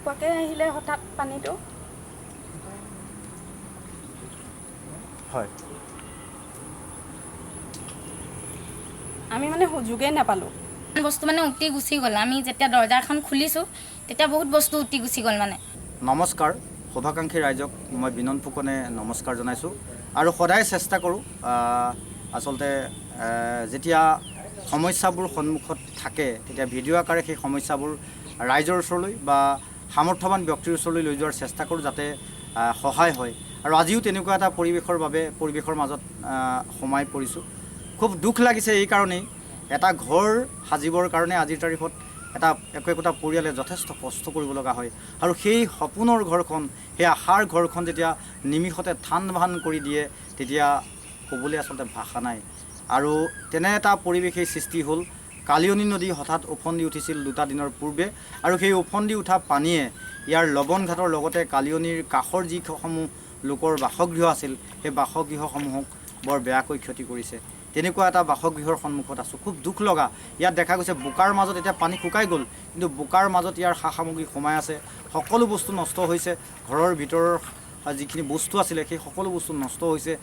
এনেকুৱাকৈ আহিলে হঠাৎ পানীটো হয় আমি মানে সুযোগেই নাপালোঁ বস্তু মানে উটি গুচি গ'ল আমি যেতিয়া দৰজাখন খুলিছোঁ তেতিয়া বহুত বস্তু উটি গুচি গ'ল মানে নমস্কাৰ শুভাকাংক্ষী ৰাইজক মই বিনন ফুকনে নমস্কাৰ জনাইছোঁ আৰু সদায় চেষ্টা কৰোঁ আচলতে যেতিয়া সমস্যাবোৰ সন্মুখত থাকে তেতিয়া ভিডিঅ' আকাৰে সেই সমস্যাবোৰ ৰাইজৰ ওচৰলৈ বা সামৰ্থ্যৱান ব্যক্তিৰ ওচৰলৈ লৈ যোৱাৰ চেষ্টা কৰোঁ যাতে সহায় হয় আৰু আজিও তেনেকুৱা এটা পৰিৱেশৰ মাজত সোমাই পৰিছোঁ খুব দুখ লাগিছে এই কাৰণেই এটা ঘৰ সাজিবৰ কাৰণে আজিৰ তাৰিখত একোটা পৰিয়ালে যথেষ্ট কষ্ট কৰিব লগা হয় আৰু সেই সপোনৰ ঘৰখন সেই আশাৰ ঘৰখন যেতিয়া নিমিষতে থান ভান কৰি দিয়ে তেতিয়া ক'বলৈ আচলতে ভাষা নাই আৰু তেনে এটা পৰিৱেশেই সৃষ্টি হ'ল কালিয়নী নদী হঠাৎ ওফন্দি উঠিছিল 2টা দিনৰ পূৰ্বে আৰু সেই ওফন্দি উঠা পানীয়ে ইয়াৰ লবণ ঘাটৰ লগতে কালিয়নীৰ কাষৰ যিসমূহ লোকৰ বাসগৃহ আছিল সেই বাসগৃহসমূহক বৰ বেয়াকৈ ক্ষতি কৰিছে তেনেকুৱা এটা বাসগৃহৰ সন্মুখত আছোঁ খুব দুখ লগা ইয়াত দেখা গৈছে বোকাৰ মাজত এতিয়া পানী শুকাই গ'ল কিন্তু বোকাৰ মাজত ইয়াৰ সা সামগ্ৰী সোমাই আছে সকলো বস্তু নষ্ট হৈছে ঘৰৰ ভিতৰৰ যিখিনি বস্তু আছিলে সেই সকলো বস্তু নষ্ট হৈছে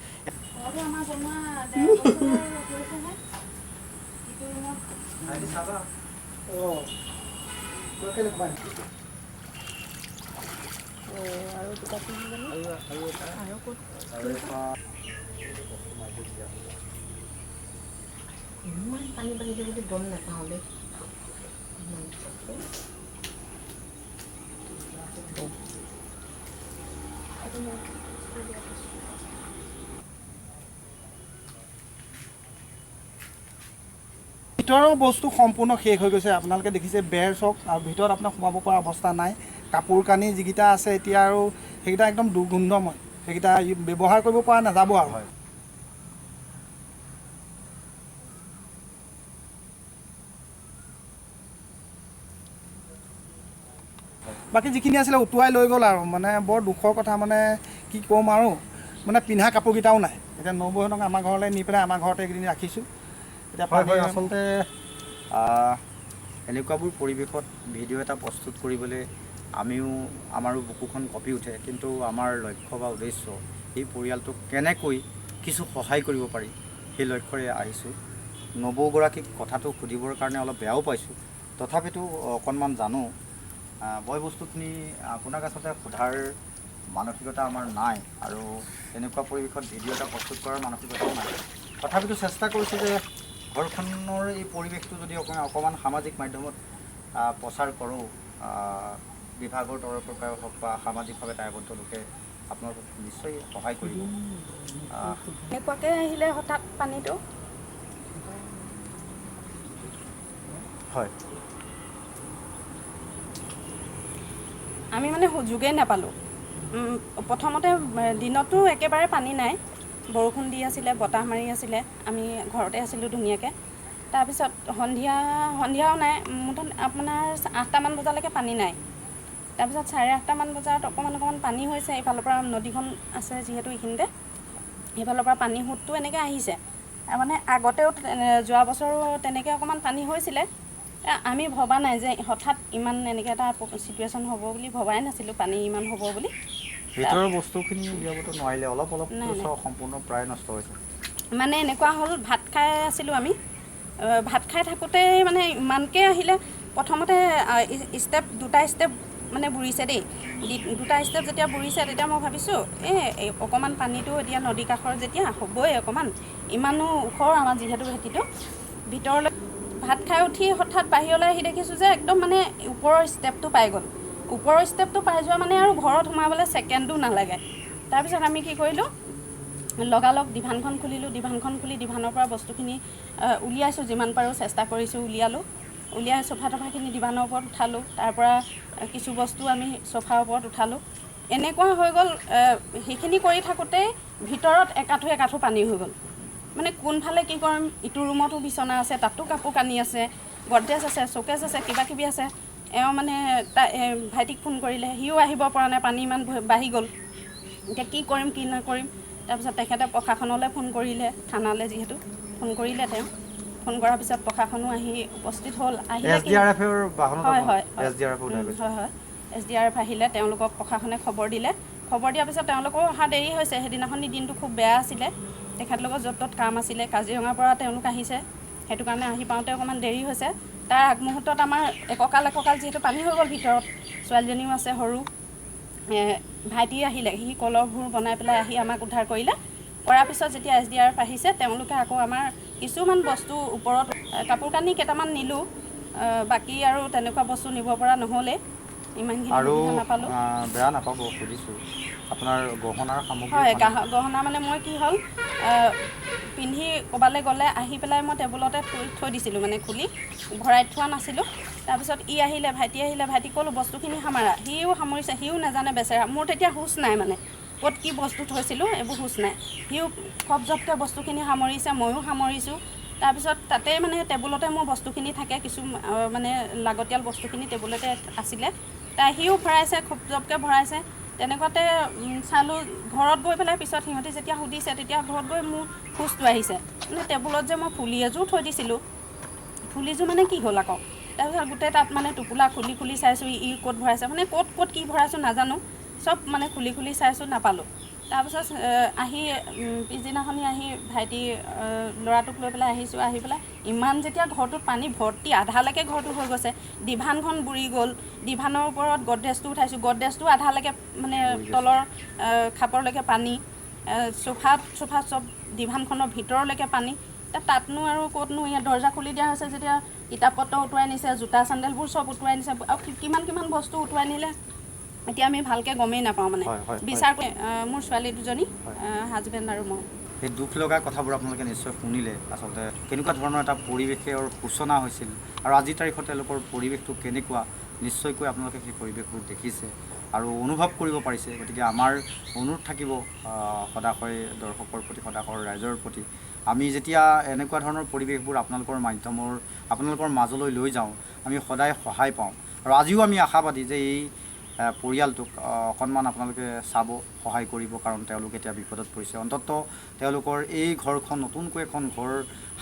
পানী পানীতে বুলি গম নাপাওঁ দেই ভিতৰৰ বস্তু সম্পূৰ্ণ শেষ হৈ গৈছে আপোনালোকে দেখিছে বেৰ চক আৰু ভিতৰত আপোনাক সোমাব পৰা অৱস্থা নাই কাপোৰ কানি যিকেইটা আছে এতিয়া আৰু সেইকেইটা একদম দুৰ্গন্ধময় সেইকেইটা ব্যৱহাৰ কৰিব পৰা নাযাব আৰু বাকী যিখিনি আছিলে উটুৱাই লৈ গ'ল আৰু মানে বৰ দুখৰ কথা মানে কি ক'ম আৰু মানে পিন্ধা কাপোৰকেইটাও নাই এতিয়া নবৌহঁতক আমাৰ ঘৰলৈ নি পেলাই আমাৰ ঘৰতে এইকেইদিন ৰাখিছোঁ এতিয়া হয় আচলতে এনেকুৱাবোৰ পৰিৱেশত ভিডিঅ' এটা প্ৰস্তুত কৰিবলৈ আমাৰো বুকুখন কঁপি উঠে কিন্তু আমাৰ লক্ষ্য বা উদ্দেশ্য এই পৰিয়ালটোক কেনেকৈ কিছু সহায় কৰিব পাৰি সেই লক্ষ্যৰে আহিছোঁ নবৌগৰাকীক কথাটো সুধিবৰ কাৰণে অলপ বেয়াও পাইছোঁ তথাপিতো অকণমান জানো বয় বস্তুখিনি আপোনাক আচলতে সোধাৰ মানসিকতা আমাৰ নাই আৰু এনেকুৱা পৰিৱেশত ভিডিঅ' এটা প্ৰস্তুত কৰাৰ মানসিকতাও নাই তথাপিতো চেষ্টা কৰিছোঁ যে ঘৰখনৰ এই পৰিৱেশটো যদি অকণমান সামাজিক মাধ্যমত প্ৰচাৰ কৰোঁ বিভাগৰ তৰফৰ পৰাই হওক বা সামাজিকভাৱে দায়বদ্ধ লোকে আপোনালোকক নিশ্চয় সহায় কৰিব এনেকুৱাকৈ আহিলে হঠাৎ পানীটো হয় আমি মানে সুযোগেই নাপালোঁ প্ৰথমতে দিনতো একেবাৰে পানী নাই বৰষুণ দি আছিলে বতাহ মাৰি আছিলে আমি ঘৰতে আছিলোঁ ধুনীয়াকৈ তাৰপিছত সন্ধিয়াও নাই মুঠতে আপোনাৰ 8টামান বজালৈকে পানী নাই তাৰপিছত 8:30মান বজাত অকণমান পানী হৈছে এইফালৰ পৰা নদীখন আছে যিহেতু এইখিনিতে সেইফালৰ পৰা পানী সোঁতটো এনেকৈ আহিছে মানে আগতেও যোৱা বছৰো তেনেকৈ অকণমান পানী হৈছিলে আমি ভবা নাই যে হঠাৎ ইমান এনেকৈ এটা চিটুৱেশ্যন হ'ব বুলি ভবাই নাছিলোঁ পানী ইমান হ'ব বুলি ভিতৰৰ বস্তুখিনি উলিয়াবতো নোৱাৰিলে অলপ সম্পূৰ্ণ প্ৰায় নষ্ট হৈছে মানে এনেকুৱা হ'ল ভাত খাই আছিলোঁ আমি ভাত খাই থাকোঁতেই মানে ইমানকৈ আহিলে প্ৰথমতে দুটা ষ্টেপ মানে বুৰিছে দেই 2টা ষ্টেপ যেতিয়া বুৰিছে তেতিয়া মই ভাবিছোঁ এই অকণমান পানীটো এতিয়া নদী কাষৰ যেতিয়া হ'বই অকণমান ইমানো ওখ আমাৰ যিহেতু ভেটিটো ভিতৰলৈ ভাত খাই উঠি হঠাৎ বাহিৰলৈ আহি দেখিছোঁ যে একদম মানে ওপৰৰ ষ্টেপটো পাই গ'ল ওপৰৰ ষ্টেপটো পাই যোৱা মানে আৰু ঘৰত সোমাবলৈ ছেকেণ্ডো নালাগে তাৰপিছত আমি কি কৰিলোঁ লগালগ ডিভানখন খুলিলোঁ ডিভানখন খুলি ডিভানৰ পৰা বস্তুখিনি উলিয়াইছোঁ যিমান পাৰোঁ চেষ্টা কৰিছোঁ উলিয়াই চফা তফাখিনি ডিভানৰ ওপৰত উঠালোঁ তাৰপৰা কিছু বস্তু আমি চফাৰ ওপৰত উঠালোঁ এনেকুৱা হৈ গ'ল সেইখিনি কৰি থাকোঁতেই ভিতৰত একাঠু পানী হৈ গ'ল মানে কোনফালে কি কৰিম ইটো ৰুমতো বিচনা আছে তাতো কাপোৰ কানি আছে গডৰেজ আছে চকেজ আছে কিবাকিবি আছে এওঁ মানে ভাইটিক ফোন কৰিলে সিও আহিব পৰা নাই পানী ইমান বাঢ়ি গ'ল এতিয়া কি কৰিম কি নকৰিম তাৰপিছত তেখেতে প্ৰশাসনলৈ ফোন কৰিলে থানালৈ যিহেতু ফোন কৰিলে তেওঁ ফোন কৰাৰ পিছত প্ৰশাসনো আহি উপস্থিত হ'ল আহিলে SDRF-ৰ বাহনত হয় SDRF হয় SDRF আহিলে, তেওঁলোকক প্ৰশাসনে খবৰ দিলে। খবৰ দিয়াৰ পিছত তেওঁলোকৰো অহা দেৰি হৈছে। সেইদিনাখনি দিনটো খুব বেয়া আছিলে, তেখেতলোকৰ য'ত ত'ত কাম আছিলে। কাজিৰঙাৰ পৰা তেওঁলোক আহিছে, সেইটো কাৰণে আহি পাওঁতে অকণমান দেৰি হৈছে। তাৰ আগমুহূৰ্তত আমাৰ একঁকাল যিহেতু পানী হৈ গ'ল ভিতৰত, ছোৱালীজনীও আছে সৰু, ভাইটি আহিলে, সি কলৰ ভূৰ বনাই পেলাই আহি আমাক উদ্ধাৰ কৰিলে। কৰাৰ পিছত যেতিয়া SDRF আহিছে, তেওঁলোকে আকৌ আমাৰ কিছুমান বস্তু ওপৰত কাপোৰ কানি কেইটামান নিলোঁ, বাকী আৰু তেনেকুৱা বস্তু নিব পৰা নহ'লে, ইমানখিনি সুবিধা নাপালোঁ। বেয়া নাপাব, সুধিছোঁ আপোনাৰ গহনাৰ সামগ্ৰী? হয়, গহনা মানে মই কি হ'ল, পিন্ধি ক'ৰবালৈ গ'লে আহি পেলাই মই টেবুলতে থৈ দিছিলোঁ, মানে খুলি ভৰাই থোৱা নাছিলোঁ। তাৰপিছত আহিলে, ভাইটি আহিলে, ভাইটি ক'লোঁ বস্তুখিনি সামাৰা, সিও সামৰিছে, সিও নাজানে বেচেৰা। মোৰ তেতিয়া হুঁচ নাই, মানে ক'ত কি বস্তু থৈছিলোঁ এইবোৰ হুঁচ নাই। সিও খপজপকৈ বস্তুখিনি সামৰিছে, ময়ো সামৰিছোঁ। তাৰপিছত তাতে মানে টেবুলতে মোৰ বস্তুখিনি থাকে, কিছু মানে লাগতিয়াল বস্তুখিনি টেবুলতে আছিলে। সিও ভৰাইছে, খপজপকৈ ভৰাইছে। তেনেকুৱাতে চালোঁ, ঘৰত গৈ পেলাই পিছত সিহঁতি যেতিয়া সুধিছে, তেতিয়া ঘৰত গৈ মোৰ হুঁচটো আহিছে। মানে টেবুলত যে মই ফুলি এযোৰ থৈ দিছিলোঁ, ফুলিযোৰ মানে কি হ'ল আকৌ। তাৰপিছত গোটেই তাত মানে টোপোলা খুলি চাইছোঁ, ক'ত ভৰাইছে, মানে ক'ত কি ভৰাইছোঁ নাজানো, চব মানে খুলি চাইছোঁ, নাপালোঁ। তাৰপিছত পিছদিনাখনি আহি ভাইটি ল'ৰাটোক লৈ পেলাই আহিছোঁ। আহি পেলাই ইমান যেতিয়া ঘৰটোত পানী ভৰ্তি, আধালৈকে ঘৰটো হৈ গৈছে, ডিভানখন বুৰি গ'ল। ডিভানৰ ওপৰত গডৰেজটো উঠাইছোঁ, গডৰেজটো আধালৈকে মানে তলৰ খাপৰলৈকে পানী, চোফা চব ডিভানখনৰ ভিতৰলৈকে পানী। তাতনো আৰু ক'তনো, ইয়াত দৰ্জা খুলি দিয়া হৈছে যেতিয়া কিতাপ পত্ৰ উটুৱাই নিছে, জোতা চেণ্ডেলবোৰ চব উটুৱাই নিছে, আৰু কিমান বস্তু উটুৱাই নিলে এতিয়া আমি ভালকৈ গমেই নাপাওঁ। মানে বিচাৰ কৰি মোৰ ছোৱালী দুজনী, হাজবেণ্ড আৰু মই। সেই দুখ লগা কথাবোৰ আপোনালোকে নিশ্চয় শুনিলে। আচলতে কেনেকুৱা ধৰণৰ এটা পৰিৱেশৰ সূচনা হৈছিল, আৰু আজিৰ তাৰিখত তেওঁলোকৰ পৰিৱেশটো কেনেকুৱা, নিশ্চয়কৈ আপোনালোকে সেই পৰিৱেশবোৰ দেখিছে আৰু অনুভৱ কৰিব পাৰিছে। গতিকে আমাৰ অনুৰোধ থাকিব সদাশয় দৰ্শকৰ প্ৰতি, সদাশয় ৰাইজৰ প্ৰতি, আমি যেতিয়া এনেকুৱা ধৰণৰ পৰিৱেশবোৰ আপোনালোকৰ মাজলৈ লৈ যাওঁ, আমি সদায় সহায় পাওঁ। আৰু আজিও আমি আশাবাদী যে এই পৰিয়ালটোক অকণমান আপোনালোকে চাব, সহায় কৰিব, কাৰণ তেওঁলোক এতিয়া বিপদত পৰিছে। অন্ততঃ তেওঁলোকৰ এই ঘৰখন, নতুনকৈ এখন ঘৰ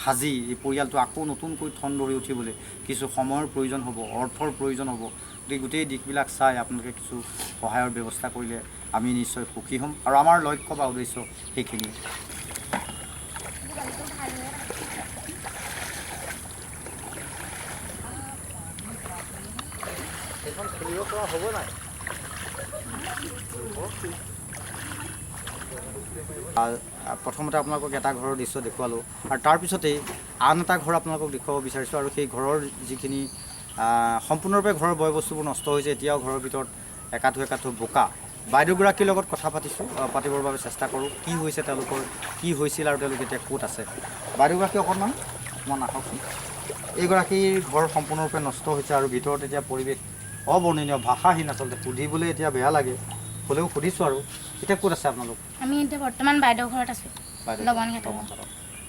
সাজি এই পৰিয়ালটো আকৌ নতুনকৈ ঠন ধৰি উঠিবলৈ কিছু সময়ৰ প্ৰয়োজন হ'ব, অৰ্থৰ প্ৰয়োজন হ'ব। গতিকে গোটেই দিশবিলাক চাই আপোনালোকে কিছু সহায়ৰ ব্যৱস্থা কৰিলে আমি নিশ্চয় সুখী হ'ম, আৰু আমাৰ লক্ষ্য বা উদ্দেশ্য সেইখিনিয়ে। এখন খেলিব পৰা হ'ব নাই? প্ৰথমতে আপোনালোকক এটা ঘৰৰ দৃশ্য দেখুৱালোঁ, আৰু তাৰপিছতেই আন এটা ঘৰ আপোনালোকক দেখুৱাব বিচাৰিছোঁ। আৰু সেই ঘৰৰ যিখিনি সম্পূৰ্ণৰূপে ঘৰৰ বয় বস্তুবোৰ নষ্ট হৈছে, এতিয়াও ঘৰৰ ভিতৰত একাঠু বোকা। বাইদেউগৰাকীৰ লগত কথা পাতিবৰ বাবে চেষ্টা কৰোঁ, কি হৈছে তেওঁলোকৰ, কি হৈছিল, আৰু তেওঁলোক এতিয়া ক'ত আছে। বাইদেউগৰাকী অকণমান আহকচোন। এইগৰাকীৰ ঘৰ সম্পূৰ্ণৰূপে নষ্ট হৈছে, আৰু ভিতৰত এতিয়া পৰিৱেশ অবৰ্ণনীয়, ভাষাহীন। আচলতে সুধিবলৈ এতিয়া বেয়া লাগে, হ'লেও সুধিছোঁ। আৰু এতিয়া ক'ত আছে আপোনালোক? আমি এতিয়া বৰ্তমান বাইদেউ ঘৰত আছোঁ, লগনঘাটত।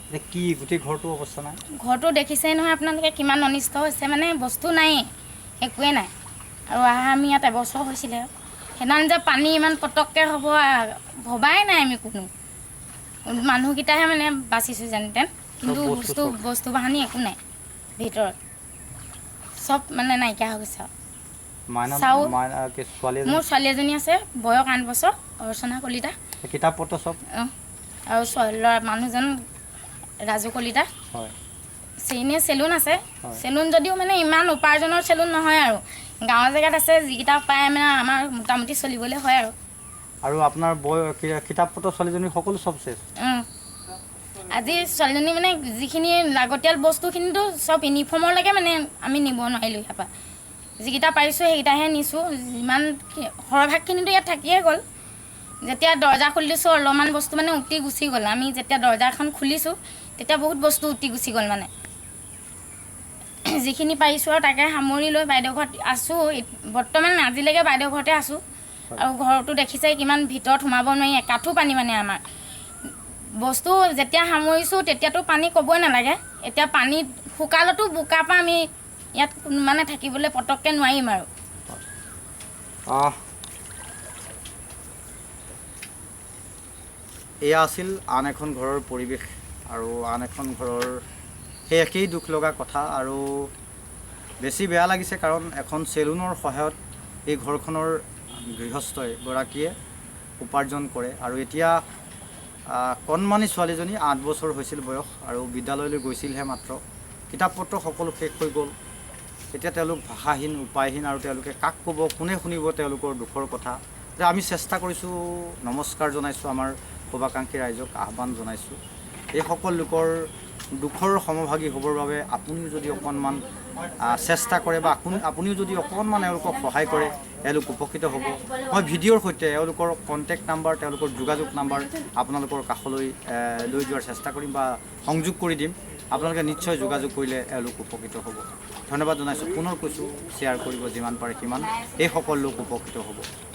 এতিয়া কি গোটেই ঘৰটো অৱস্থা নাই? ঘৰটো দেখিছেই নহয় আপোনালোকে, কিমান অনিষ্ট হৈছে, মানে বস্তু নায়েই, একোৱেই নাই। আৰু আমি ইয়াত এবছৰ হৈছিলে, সেইদিনাখন যে পানী ইমান পটককৈ হ'ব ভবাই নাই আমি কোনো। মানুহকেইটাহে মানে বাচিছোঁ যেন তেন, কিন্তু বস্তু বাহানি একো নাই ভিতৰত, চব মানে নাইকিয়া হৈ গৈছে। মোৰ ছোৱালী এজনী আছে, বয়স 8 বছৰ, অৰ্চনা কলিতা। কিতাপ পত্ৰ চব, আৰু মানুহজন ৰাজু কলিতা। এনেই চেলুন আছে, চেলুন যদিও মানে ইমান উপাৰ্জনৰ চেলুন নহয়, আৰু গাঁৱৰ জেগাত আছে, যিকেইটা পায় মানে আমাৰ মোটামুটি চলিবলৈ হয়। আৰু আপোনাৰ কিতাপ পত্ৰ ছোৱালীজনী সকলো চব চেছ। আজি ছোৱালীজনী মানে যিখিনি লাগতিয়াল বস্তুখিনিতো চব ইউনিফৰ্মলৈকে মানে আমি নিব নোৱাৰিলোঁ। ইয়াৰ পৰা যিকেইটা পাৰিছোঁ সেইকেইটাহে নিছোঁ, যিমান সৰহভাগখিনিতো ইয়াত থাকিয়ে গ'ল। যেতিয়া দৰ্জা খুলি দিছোঁ, অলপমান বস্তু মানে উটি গুচি গ'ল। আমি যেতিয়া দৰ্জাখন খুলিছোঁ, তেতিয়া বহুত বস্তু উটি গুচি গ'ল। মানে যিখিনি পাৰিছোঁ আৰু তাকে সামৰি লৈ বাইদেউ ঘৰত আছোঁ। বৰ্তমান আজিলৈকে বাইদেউ ঘৰতে আছোঁ, আৰু ঘৰটো দেখিছে কিমান ভিতৰত সোমাব নোৱাৰি, একাঠো পানী। মানে আমাৰ বস্তু যেতিয়া সামৰিছোঁ তেতিয়াতো পানী ক'বই নালাগে, এতিয়া পানী শুকালতো বোকাৰ পৰা আমি ইয়াত মানে থাকিবলৈ পটককৈ নোৱাৰিম। আৰু এয়া আছিল আন এখন ঘৰৰ পৰিৱেশ, আৰু আন এখন ঘৰৰ সেই একেই দুখ লগা কথা। আৰু বেছি বেয়া লাগিছে, কাৰণ এখন চেলুনৰ সহায়ত এই ঘৰখনৰ গৃহস্থগৰাকীয়ে উপাৰ্জন কৰে আৰু এতিয়া কণমানি ছোৱালীজনী 8 বছৰ হৈছিল বয়স আৰু বিদ্যালয়লৈ গৈছিলহে মাত্ৰ কিতাপ পত্ৰ সকলো শেষ হৈ গ'ল এতিয়া তেওঁলোক ভাষাহীন উপায়হীন আৰু তেওঁলোকে কাক ক'ব কোনে শুনিব তেওঁলোকৰ দুখৰ কথা এতিয়া আমি চেষ্টা কৰিছোঁ নমস্কাৰ জনাইছোঁ আমাৰ শুভাকাংক্ষী ৰাইজক আহ্বান জনাইছোঁ এই সকলো লোকৰ দুখৰ সমভাগী হ'বৰ বাবে আপুনিও যদি অকণমান চেষ্টা কৰে বা আপুনিও যদি অকণমান এওঁলোকক সহায় কৰে এওঁলোক উপকৃত হ'ব মই ভিডিঅ'ৰ সৈতে এওঁলোকৰ কণ্টেক্ট নাম্বাৰ তেওঁলোকৰ যোগাযোগ নাম্বাৰ আপোনালোকৰ কাষলৈ লৈ যোৱাৰ চেষ্টা কৰিম বা সংযোগ কৰি দিম আপোনালোকে নিশ্চয় যোগাযোগ কৰিলে এওঁলোক উপকৃত হ'ব ধন্যবাদ জনাইছোঁ পুনৰ কৈছোঁ শ্বেয়াৰ কৰিব যিমান পাৰে সিমান এই সকলো লোক উপকৃত হ'ব